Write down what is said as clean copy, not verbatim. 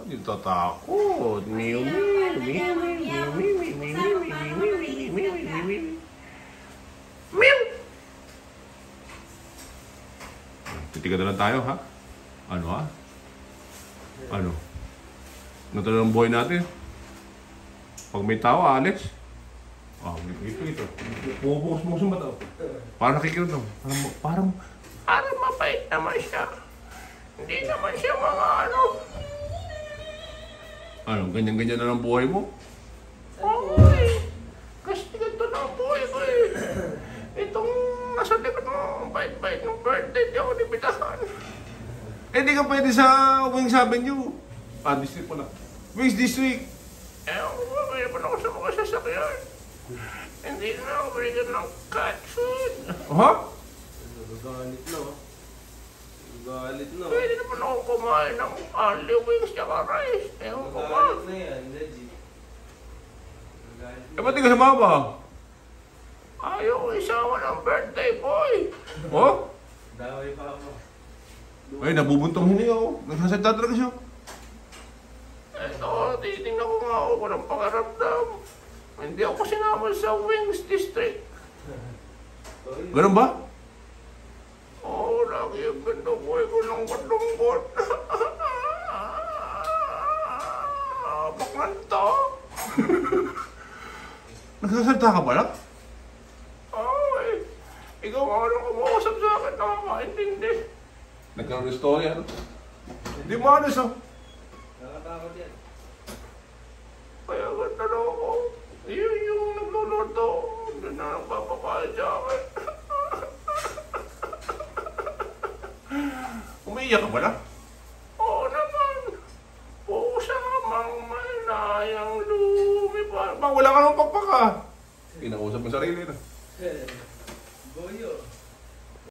Hindi tatakot. Mew, mew, mew, mew, mew, mew. Mew! Titigan na lang tayo, ha? Ano, ha? Ano? Ano talaga ang buhay natin? Pag may tao, Alex. Ito. Bubukas mo sa mata. Parang nakikinig daw. Parang mabait naman siya. Hindi naman siya mga ano. Ano, ganyan-ganyan na lang buhay mo? Ay, kasi ganito na ang buhay ko eh. Itong nasa likod mo, bait-bait ng birthday, di ako nibitahan. Eh, di ka pwede sa Wings Avenue. District pala. Wings District. Kaya pa na ako sa mga sasakyan. Hindi na ako binigyan ng cat food. Ha? Galit na. Galit na. Pwede naman ako kumain ng only wings tsaka rice. Ewan ko ba? Galit na yan, legit. Eh, ba't di ka sumama? Ayaw ko isama ng birthday boy. Oh? Daway pa ako. Ay, nabubuntong hini ako. Nagsasalita talaga siya. Eto, titignan ko nga ako ng pangaramdam. Hindi ako sinama sa Wings District. Ganun ba? Oo, lagi yung ganda boy ko ng lungkot. Baklan to? Nagsasalita ka pala? Ay, ikaw nga lang kumausap sa akin, nakakaintindi. Nagkaroon ng story, ano? Hindi mo anas, oh. Nakatakot yan. Kaya ganda na ako. Yun yung nagluluto. Doon na nagpapakain sa akin. Umiiyak ka pala? Oo naman. Pusamang malayang lumipad. Bang wala ka ng pagpaka. Kinausap mo sarili na. Boyo.